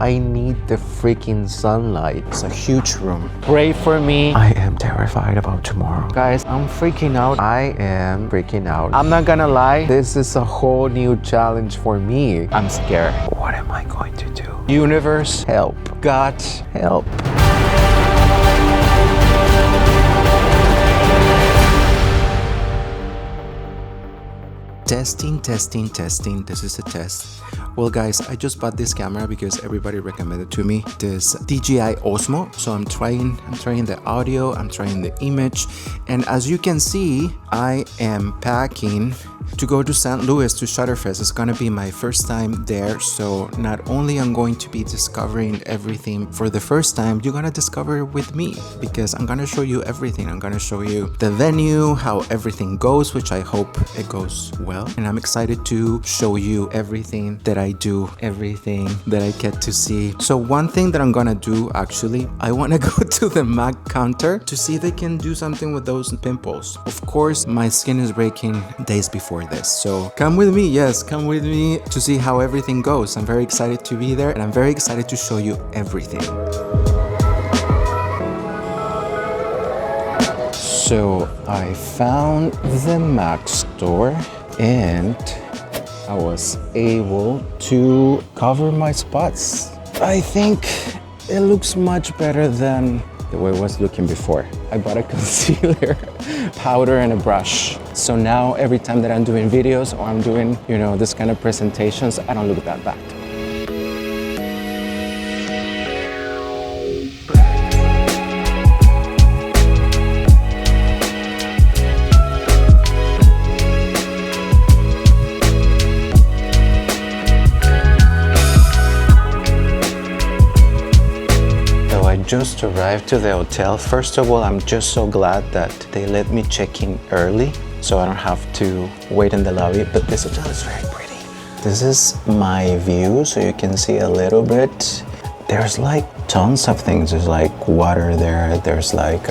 I need the freaking sunlight. It's a huge room. Pray for me. I am terrified about tomorrow. Guys, I'm freaking out. I am freaking out. I'm not gonna lie. This is a whole new challenge for me. I'm scared. What am I going to do? Universe, help. God, help. Testing. This is a test. Well guys, I just bought this camera because everybody recommended to me this DJI Osmo. So I'm trying the audio, I'm trying the image, and as you can see, I am packing to go to St. Louis to Shutterfest. It's gonna be my first time there, so not only I'm going to be discovering everything for the first time, you're gonna discover it with me because I'm gonna show you everything. I'm gonna show you the venue, how everything goes, which I hope it goes well, and I'm excited to show you everything that I do, everything that I get to see. So one thing that I'm gonna do, actually, I wanna go to the MAC counter to see if they can do something with those pimples. Of course, my skin is breaking days before this, so come with me. Yes, come with me to see how everything goes. I'm very excited to be there, and I'm very excited to show you everything. So I found the MAC store and I was able to cover my spots. I think it looks much better than the way it was looking before. I bought a concealer, powder, and a brush. So now every time that I'm doing videos or I'm doing, this kind of presentations, I don't look that bad. Just arrived to the hotel. First of all, I'm just so glad that they let me check in early so I don't have to wait in the lobby, but this hotel is very pretty. This is my view, so you can see a little bit. There's like tons of things. There's like water there. There's like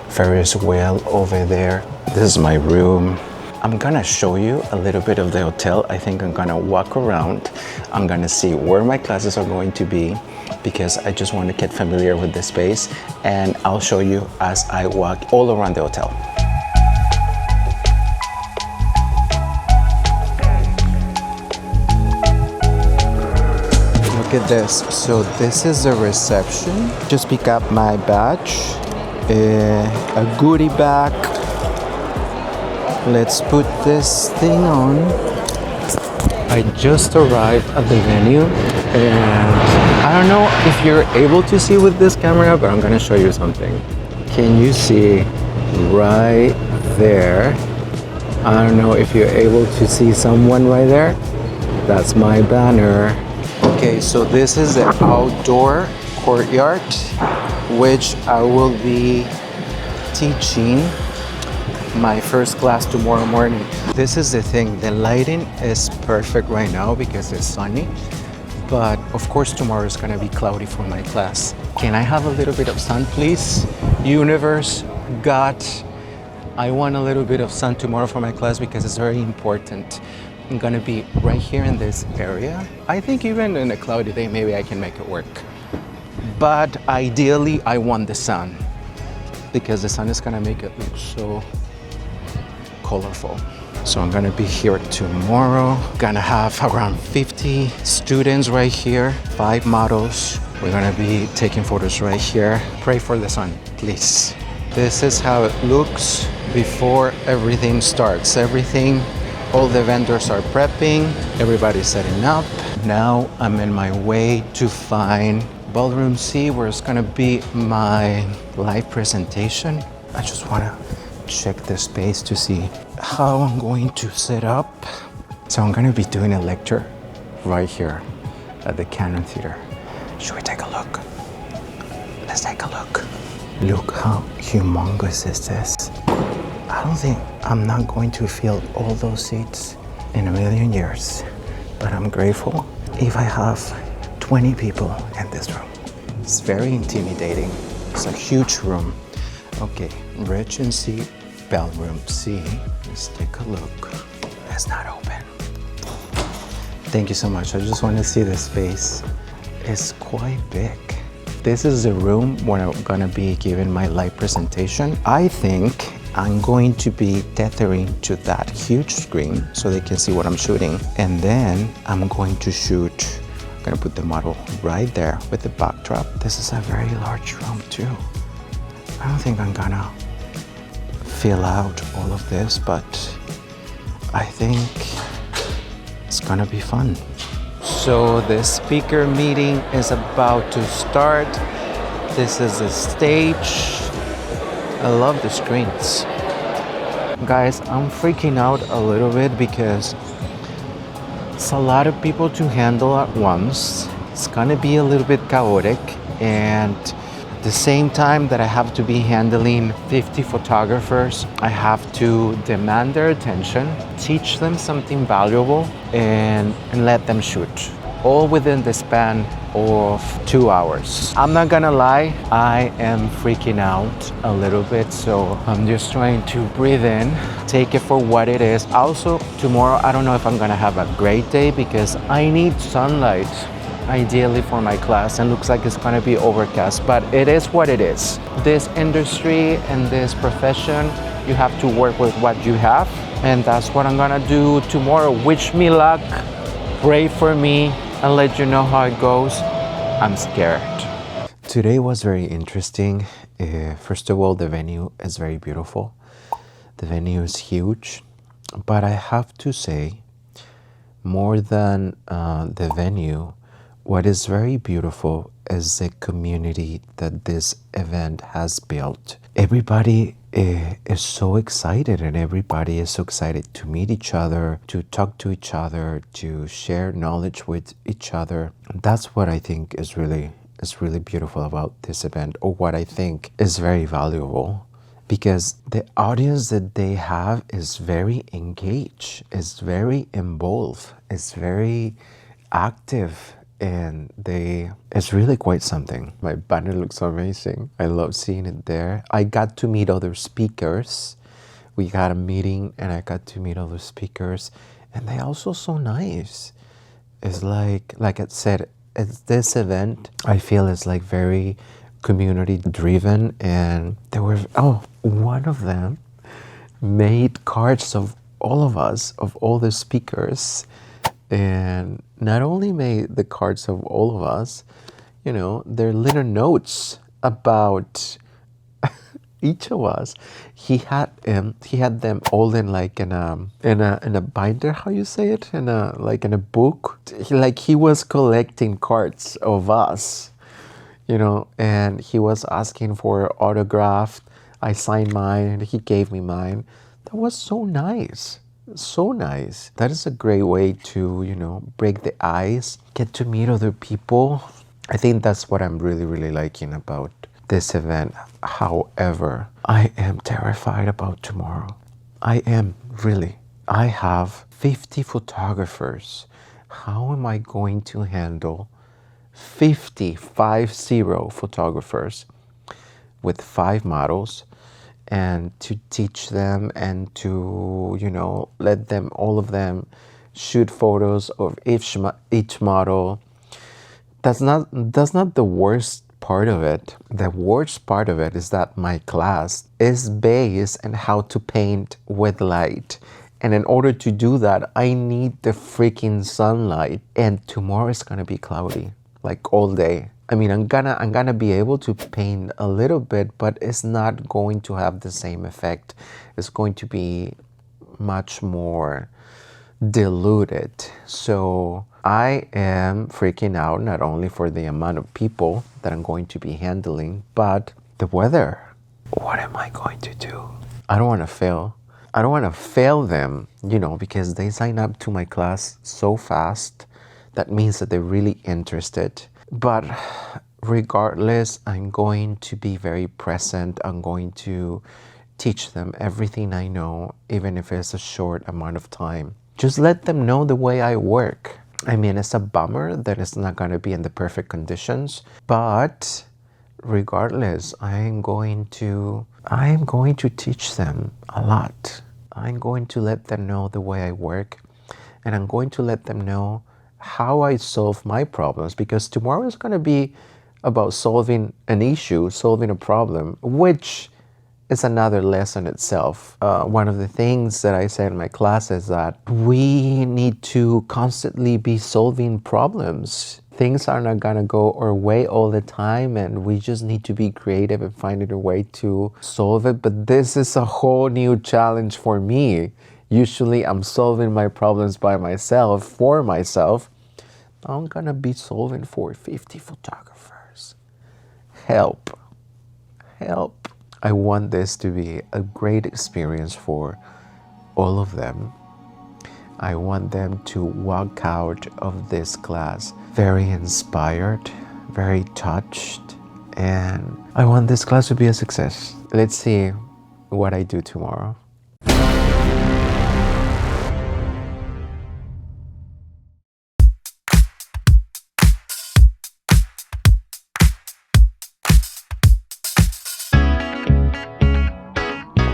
Ferris wheel over there. This is my room. I'm gonna show you a little bit of the hotel. I think I'm gonna walk around. I'm gonna see where my classes are going to be because I just want to get familiar with the space, and I'll show you as I walk all around the hotel. Look at this. So this is the reception. Just pick up my badge, a goodie bag. Let's put this thing on. I just arrived at the venue, and I don't know if you're able to see with this camera, but I'm gonna show you something. Can you see right there? I don't know if you're able to see someone right there. That's my banner. Okay, so this is the outdoor courtyard, which I will be teaching my first class tomorrow morning. This is the thing, the lighting is perfect right now because it's sunny, but of course tomorrow is gonna be cloudy for my class. Can I have a little bit of sun, please? Universe, God, I want a little bit of sun tomorrow for my class because it's very important. I'm gonna be right here in this area. I think even in a cloudy day, maybe I can make it work. But ideally, I want the sun because the sun is gonna make it look so colorful. So I'm gonna be here tomorrow. Gonna have around 50 students right here, 5 models. We're gonna be taking photos right here. Pray for the sun, please. This is how it looks before everything starts. All the vendors are prepping, everybody's setting up. Now I'm in my way to find Ballroom C, where it's gonna be my live presentation. I just wanna check the space to see how I'm going to set up. So I'm gonna be doing a lecture right here at the Canon Theater. Should we take a look? Let's take a look. Look how humongous this is. I'm not going to fill all those seats in a million years, but I'm grateful if I have 20 people in this room. It's very intimidating. It's a huge room. Okay, Regency Ballroom C. Let's take a look. It's not open. Thank you so much. I just want to see the space. is quite big. This is the room where I'm gonna be giving my live presentation. I think I'm going to be tethering to that huge screen so they can see what I'm shooting. And then I'm going to shoot, I'm gonna put the model right there with the backdrop. This is a very large room too. I don't think I'm gonna fill out all of this, but I think it's gonna be fun. So the speaker meeting is about to start. This is the stage. I love the screens. Guys, I'm freaking out a little bit because it's a lot of people to handle at once. It's gonna be a little bit chaotic, and at the same time that I have to be handling 50 photographers, I have to demand their attention, teach them something valuable, and let them shoot, all within the span of 2 hours. I'm not gonna lie, I am freaking out a little bit, so I'm just trying to breathe in, take it for what it is. Also, tomorrow, I don't know if I'm gonna have a great day because I need sunlight, ideally for my class, and looks like it's gonna be overcast, but it is what it is. This industry and this profession, you have to work with what you have, and that's what I'm gonna do tomorrow. Wish me luck, pray for me, and let you know how it goes. I'm scared. Today was very interesting. First of all, the venue is very beautiful. The venue is huge, but I have to say, more than the venue, what is very beautiful is the community that this event has built. Everybody is so excited, and everybody is so excited to meet each other, to talk to each other, to share knowledge with each other. That's what I think is really beautiful about this event, or what I think is very valuable, because the audience that they have is very engaged, is very involved, is very active, and it's really quite something. My banner looks amazing. I love seeing it there. I got to meet other speakers. We had a meeting and I got to meet other speakers, and they also so nice. It's like I said, it's this event, I feel is like very community driven, and there were, one of them made cards of all of us, of all the speakers, and not only made the cards of all of us, their little notes about each of us. He had them all in a binder. How you say it? In a book. He was collecting cards of us, and he was asking for autograph. I signed mine, and he gave me mine. That was so nice. So nice. That is a great way to, break the ice, get to meet other people. I think that's what I'm really, really liking about this event. However, I am terrified about tomorrow. I am, really. I have 50 photographers. How am I going to handle 50 photographers with 5 models? And to teach them and to, let them, all of them, shoot photos of each model. That's not the worst part of it. The worst part of it is that my class is based on how to paint with light. And in order to do that, I need the freaking sunlight. And tomorrow is gonna be cloudy, like all day. I mean, I'm gonna be able to paint a little bit, but it's not going to have the same effect. It's going to be much more diluted. So I am freaking out, not only for the amount of people that I'm going to be handling, but the weather. What am I going to do? I don't want to fail. I don't want to fail them, because they sign up to my class so fast. That means that they're really interested. But regardless, I'm going to be very present. I'm going to teach them everything I know, even if it's a short amount of time. Just let them know the way I work. I mean, it's a bummer that it's not going to be in the perfect conditions, but regardless, I am going to teach them a lot. I'm going to let them know the way I work, and I'm going to let them know how I solve my problems, because tomorrow is going to be about solving an issue, solving a problem, which is another lesson itself. One of the things that I say in my class is that we need to constantly be solving problems. Things are not gonna go our way all the time, and we just need to be creative and finding a way to solve it. But this is a whole new challenge for me. Usually I'm solving my problems by myself, for myself. I'm gonna be solving for 50 photographers. Help. Help. I want this to be a great experience for all of them. I want them to walk out of this class very inspired, very touched, and I want this class to be a success. Let's see what I do tomorrow.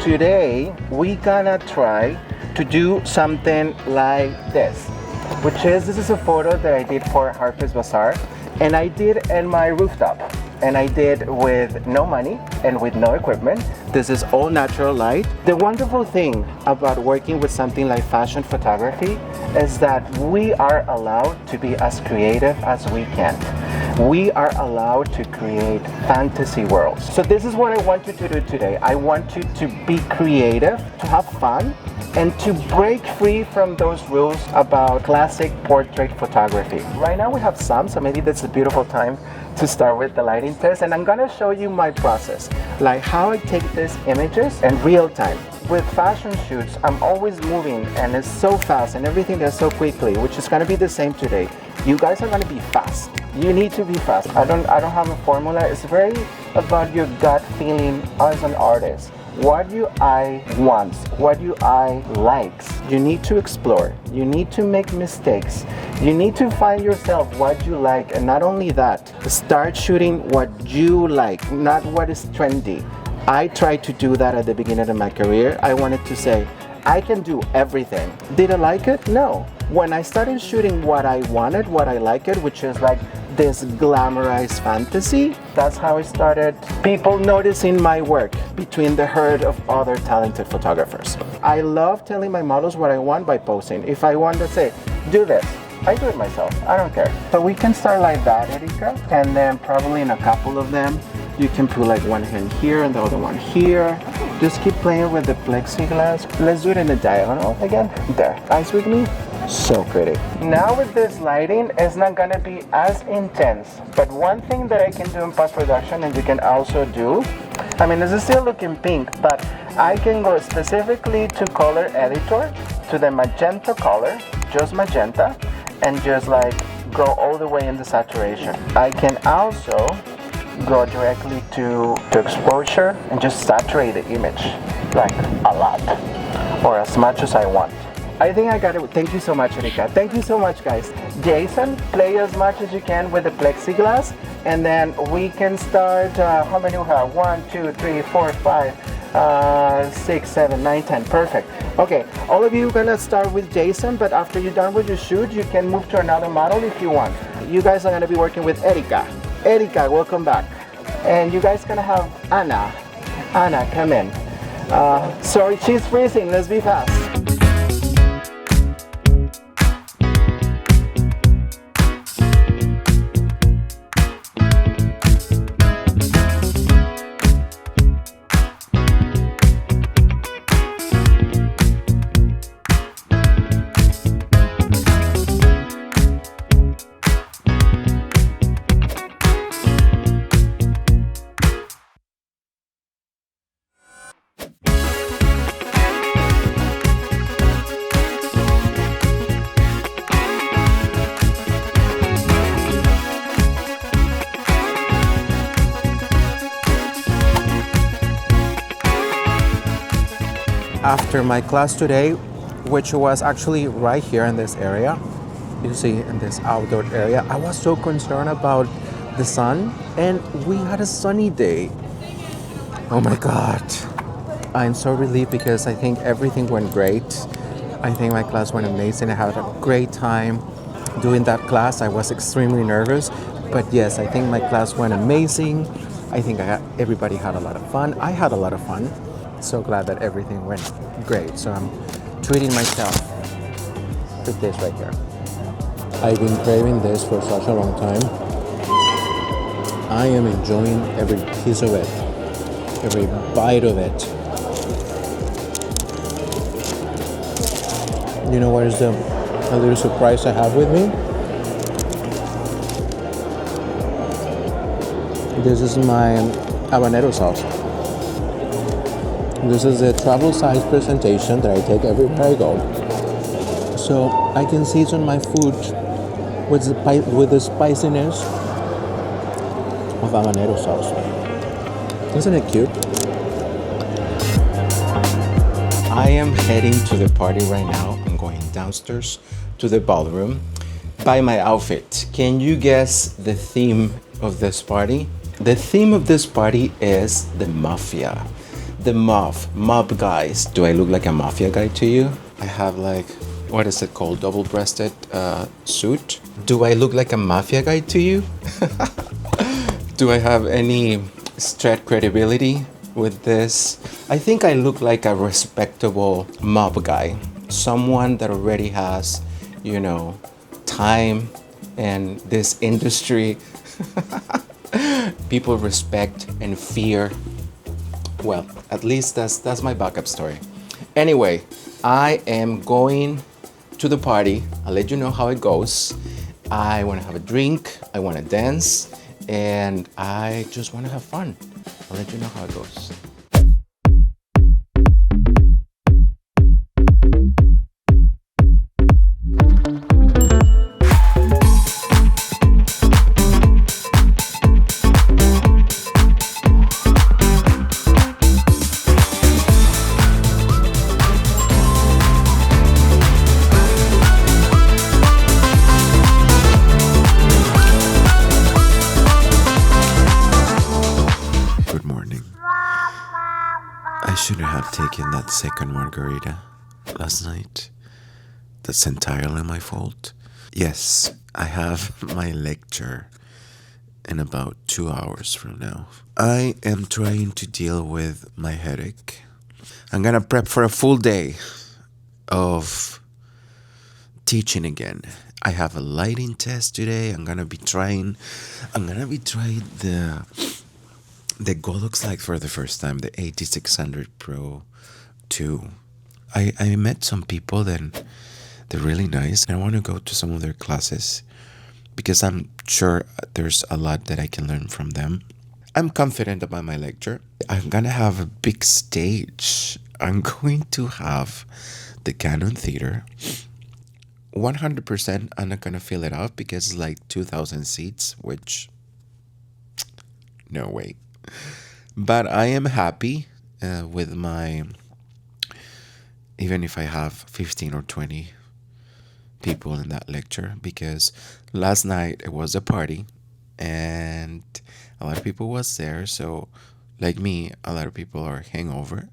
Today, we gonna try to do something like this, this is a photo that I did for Harper's Bazaar, and I did in my rooftop, and I did with no money and with no equipment. This is all natural light. The wonderful thing about working with something like fashion photography is that we are allowed to be as creative as we can. We are allowed to create fantasy worlds. So this is what I want you to do today. I want you to be creative, to have fun, and to break free from those rules about classic portrait photography. Right now we have some, so maybe that's a beautiful time to start with the lighting test, and I'm gonna show you my process, like how I take these images in real time. With fashion shoots, I'm always moving, and it's so fast, and everything does so quickly, which is gonna be the same today. You guys are gonna be fast. You need to be fast. I don't have a formula. It's very about your gut feeling as an artist. What do I want? What do I like? You need to explore. You need to make mistakes. You need to find yourself what you like, and not only that, start shooting what you like, not what is trendy. I tried to do that at the beginning of my career. I wanted to say, I can do everything. Did I like it? No. When I started shooting what I wanted, what I liked, which is like this glamorized fantasy, that's how I started people noticing my work between the herd of other talented photographers. I love telling my models what I want by posing. If I want to say, do this, I do it myself. I don't care. So we can start like that, Erika, and then probably in a couple of them, you can put like one hand here and the other one here. Just keep playing with the plexiglass. Let's do it in a diagonal again. There. Eyes with me. So pretty. Now with this lighting, it's not gonna be as intense. But one thing that I can do in post-production, and you can also do, I mean, this is still looking pink, but I can go specifically to color editor, to the magenta color, just magenta, and just like go all the way in the saturation. I can also go directly to exposure and just saturate the image, like a lot, or as much as I want. I think I got it. Thank you so much, Erika. Thank you so much, guys. Jason, play as much as you can with the plexiglass, and then we can start, how many we have? 1, 2, 3, 4, 5, 6, 7, 9, 10. Perfect. Okay, all of you are gonna start with Jason, but after you're done with your shoot, you can move to another model if you want. You guys are gonna be working with Erika. Erika, welcome back. And you guys gonna have Anna. Anna, come in. Sorry, she's freezing. Let's be fast. After my class today, which was actually right here in this area, you see in this outdoor area, I was so concerned about the sun, and we had a sunny day. Oh my God. I'm so relieved because I think everything went great. I think my class went amazing. I had a great time. doing that class. I was extremely nervous, but yes, I think my class went amazing. I think everybody had a lot of fun. I had a lot of fun. So glad that everything went great. So I'm treating myself with this right here. I've been craving this for such a long time. I am enjoying every piece of it, every bite of it. You know what is a little surprise I have with me? This is my habanero sauce. This is a travel size presentation that I take everywhere I go. So I can season my food with the spiciness of habanero sauce. Isn't it cute? I am heading to the party right now. I'm going downstairs to the ballroom. By my outfit, can you guess the theme of this party? The theme of this party is the mafia. The mob guys. Do I look like a mafia guy to you? I have like, what is it called? Double-breasted suit. Do I look like a mafia guy to you? Do I have any street credibility with this? I think I look like a respectable mob guy. Someone that already has, you know, time and this industry. People respect and fear. Well, at least that's my backup story. Anyway, I am going to the party. I'll let you know how it goes. I want to have a drink. I want to dance. And I just want to have fun. I'll let you know how it goes. Taking that second margarita last night. That's entirely my fault. Yes, I have my lecture in about 2 hours from now. I am trying to deal with my headache. I'm gonna prep for a full day of teaching again. I have a lighting test today. I'm gonna be trying the Godox light for the first time, the 8600 Pro 2. I met some people that they're really nice. I want to go to some of their classes because I'm sure there's a lot that I can learn from them. I'm confident about my lecture. I'm going to have a big stage. I'm going to have the Canon Theater. 100% I'm not going to fill it up because it's like 2,000 seats, which no way. But I am happy with my, even if I have 15 or 20 people in that lecture, because last night it was a party and a lot of people was there. So like me, a lot of people are hangover.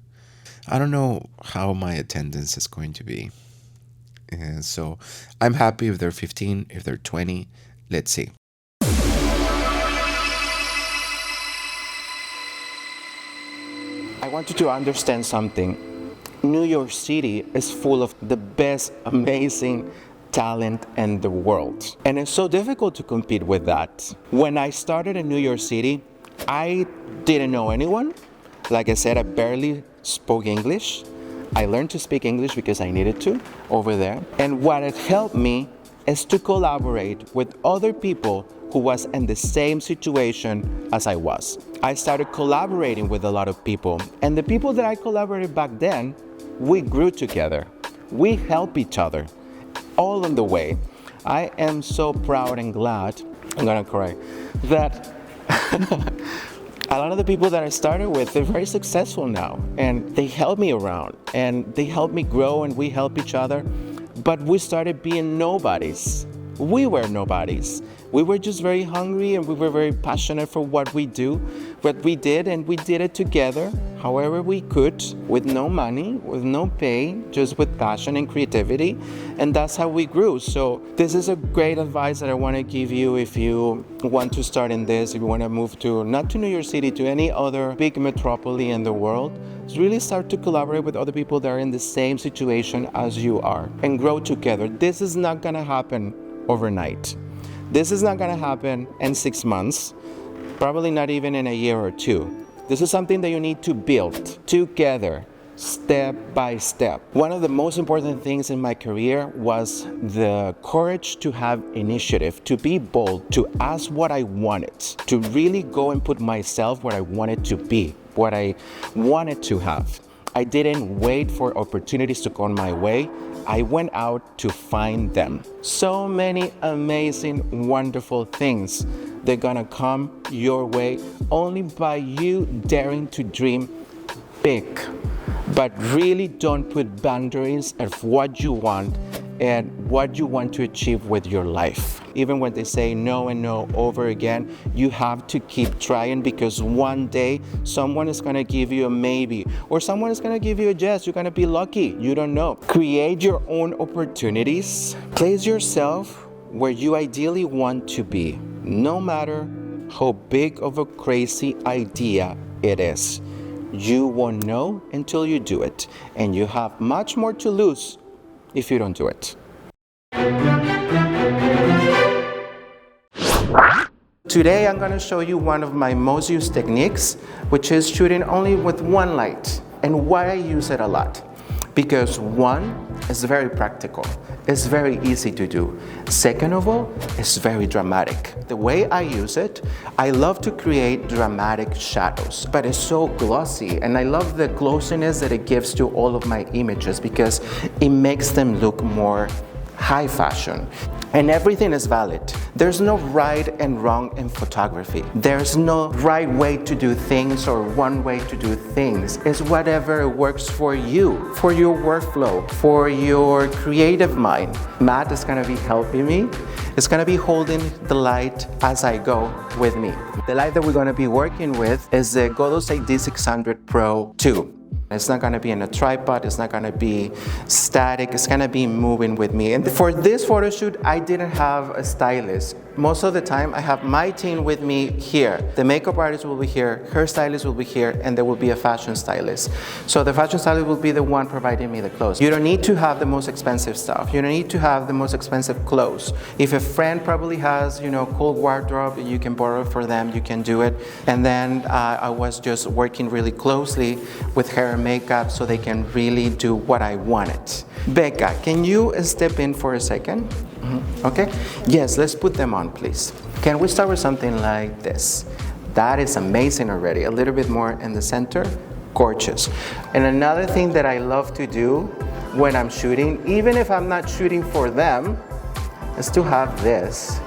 I don't know how my attendance is going to be. And so I'm happy if they're 15, if they're 20, let's see. I want you to understand something. New York City is full of the best, amazing talent in the world. And it's so difficult to compete with that. When I started in New York City, I didn't know anyone. Like I said, I barely spoke English. I learned to speak English because I needed to over there. And what it helped me is to collaborate with other people who was in the same situation as I was. I started collaborating with a lot of people, and the people that I collaborated back then, we grew together. We help each other all on the way. I am so proud and glad, I'm gonna cry, that a lot of the people that I started with, they're very successful now, and they help me around, and they help me grow, and we help each other. But we started being nobodies we were nobodies. We were just very hungry and we were very passionate for what we do, what we did, and we did it together, however we could, with no money, with no pay, just with passion and creativity, and that's how we grew. So this is a great advice that I want to give you if you want to start in this, if you want to move to, not to New York City, to any other big metropolis in the world. Really start to collaborate with other people that are in the same situation as you are and grow together. This is not gonna happen overnight. This is not gonna happen in 6 months, probably not even in a year or two. This is something that you need to build together, step by step. One of the most important things in my career was the courage to have initiative, to be bold, to ask what I wanted, to really go and put myself where I wanted to be, what I wanted to have. I didn't wait for opportunities to come my way. I went out to find them. So many amazing, wonderful things. They're gonna come your way only by you daring to dream big. But really don't put boundaries of what you want and what you want to achieve with your life. Even when they say no and no over again, you have to keep trying, because one day someone is gonna give you a maybe, or someone is gonna give you a yes. You're gonna be lucky, you don't know. Create your own opportunities. Place yourself where you ideally want to be, no matter how big of a crazy idea it is. You won't know until you do it, and you have much more to lose if you don't do it. Today I'm going to show you one of my most used techniques, which is shooting only with one light, and why I use it a lot. Because one, it's very practical. It's very easy to do. Second of all, it's very dramatic. The way I use it, I love to create dramatic shadows, but it's so glossy, and I love the glossiness that it gives to all of my images because it makes them look more high fashion. And everything is valid. There's no right and wrong in photography. There's no right way to do things or one way to do things. It's whatever works for you, for your workflow, for your creative mind. Matt is gonna be helping me. It's gonna be holding the light as I go with me. The light that we're gonna be working with is the Godos AD600 Pro 2. It's not gonna be in a tripod, it's not gonna be static, it's gonna be moving with me. And for this photo shoot, I didn't have a stylist. Most of the time, I have my team with me here. The makeup artist will be here, her stylist will be here, and there will be a fashion stylist. So the fashion stylist will be the one providing me the clothes. You don't need to have the most expensive stuff. You don't need to have the most expensive clothes. If a friend probably has, cool wardrobe, you can borrow for them, you can do it. And then I was just working really closely with hair and makeup so they can really do what I wanted. Vega, can you step in for a second? Okay? Yes, let's put them on, please. Can we start with something like this? That is amazing already. A little bit more in the center. Gorgeous. And another thing that I love to do when I'm shooting, even if I'm not shooting for them, is to have this,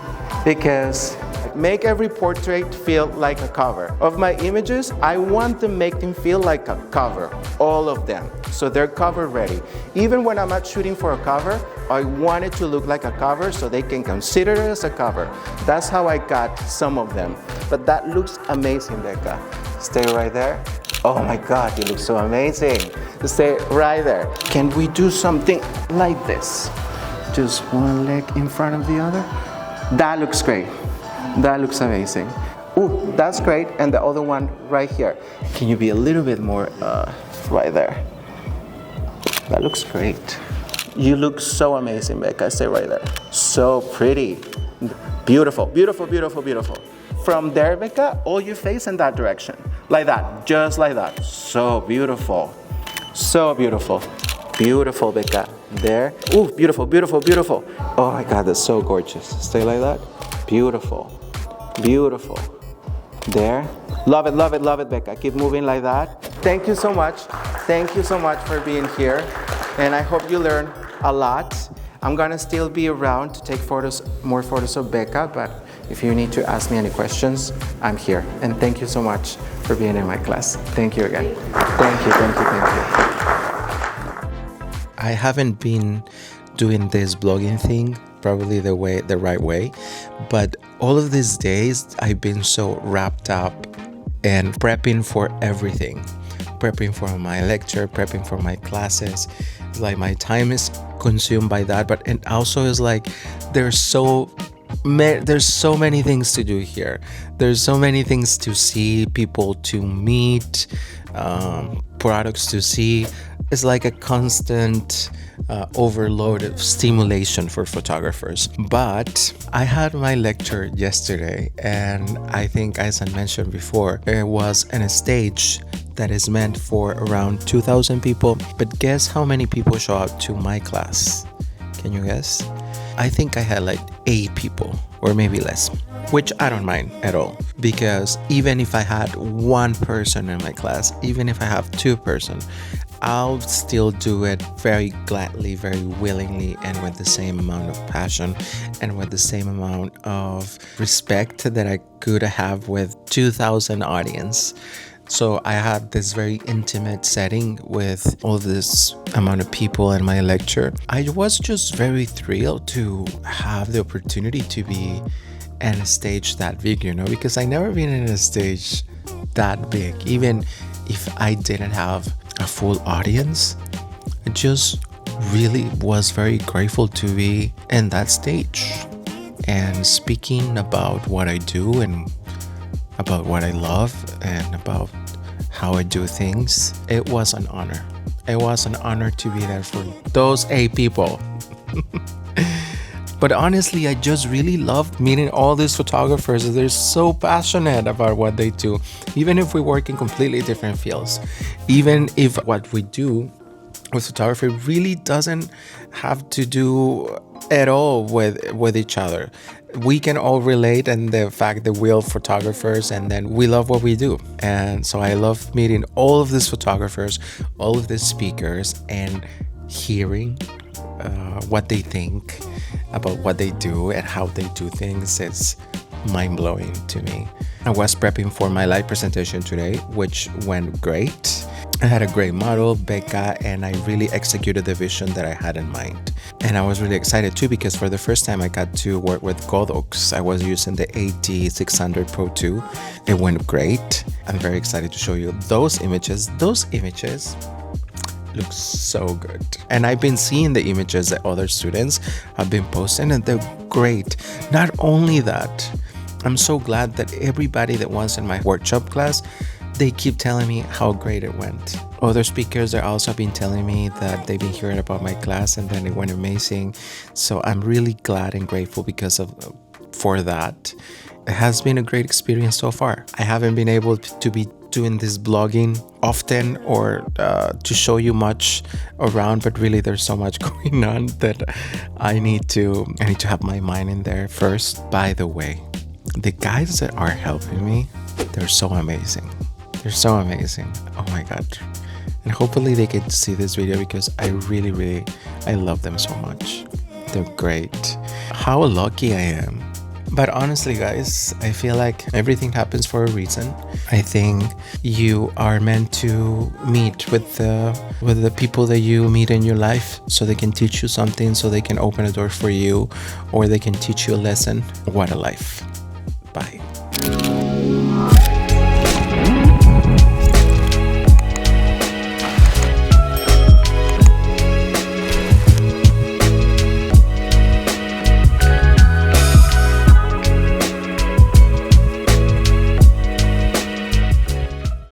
because make every portrait feel like a cover. Of my images, I want to make them feel like a cover, all of them. So they're cover ready. Even when I'm not shooting for a cover, I want it to look like a cover so they can consider it as a cover. That's how I got some of them. But that looks amazing, Vega. Stay right there. Oh my God, you look so amazing. Stay right there. Can we do something like this? Just one leg in front of the other. That looks great. That looks amazing. Ooh, that's great. And the other one right here. Can you be a little bit more right there? That looks great. You look so amazing, Vega. Stay right there. So pretty. Beautiful, beautiful, beautiful, beautiful. From there, Vega, all your face in that direction. Like that, just like that. So beautiful. So beautiful. Beautiful, Vega. There. Ooh, beautiful, beautiful, beautiful. Oh my God, that's so gorgeous. Stay like that. Beautiful. Beautiful. There. Love it, love it, love it, Vega. Keep moving like that. Thank you so much. Thank you so much for being here. And I hope you learn a lot. I'm gonna still be around to take photos, more photos of Vega, but if you need to ask me any questions, I'm here. And thank you so much for being in my class. Thank you again. Thank you, thank you, thank you. I haven't been doing this blogging thing probably the right way. But all of these days, I've been so wrapped up and prepping for everything, prepping for my lecture, prepping for my classes. It's like my time is consumed by that, but it also is like there's so many things to do here. There's so many things to see, people to meet, products to see. It's like a constant overload of stimulation for photographers. But I had my lecture yesterday, and I think, as I mentioned before, it was on a stage that is meant for around 2,000 people. But guess how many people show up to my class? Can you guess? I think I had like 8 people, or maybe less, which I don't mind at all, because even if I had 1 person in my class, even if I have 2 person, I'll still do it very gladly, very willingly, and with the same amount of passion and with the same amount of respect that I could have with 2,000 audience. So I had this very intimate setting with all this amount of people in my lecture. I was just very thrilled to have the opportunity to be on a stage that big, because I never been in a stage that big. Even if I didn't have a full audience, I just really was very grateful to be in that stage and speaking about what I do and about what I love and about how I do things. It was an honor. It was an honor to be there for those 8 people. But honestly, I just really loved meeting all these photographers. They're so passionate about what they do, even if we work in completely different fields. Even if what we do with photography really doesn't have to do at all with each other. We can all relate in the fact that we're photographers and then we love what we do. And so I love meeting all of these photographers, all of these speakers, and hearing what they think about what they do and how they do things. It's mind-blowing to me. I was prepping for my live presentation today, which went great. I had a great model, Vega, and I really executed the vision that I had in mind. And I was really excited too, because for the first time I got to work with gold oaks. I was using the AD600 Pro 2. It went great. I'm very excited to show you those images. Those images look so good. And I've been seeing the images that other students have been posting, and they're great. Not only that, I'm so glad that everybody that was in my workshop class, they keep telling me how great it went. Other speakers are also been telling me that they've been hearing about my class and then it went amazing. So I'm really glad and grateful for that. It has been a great experience so far. I haven't been able to be doing this blogging often or to show you much around, but really there's so much going on that I need to have my mind in there first. By the way, the guys that are helping me, they're so amazing. They're so amazing. Oh my God. And hopefully they get to see this video, because I really love them so much. They're great. How lucky I am. But honestly, guys, I feel like everything happens for a reason. I think you are meant to meet with the people that you meet in your life, so they can teach you something, so they can open a door for you, or they can teach you a lesson. What a life. Bye.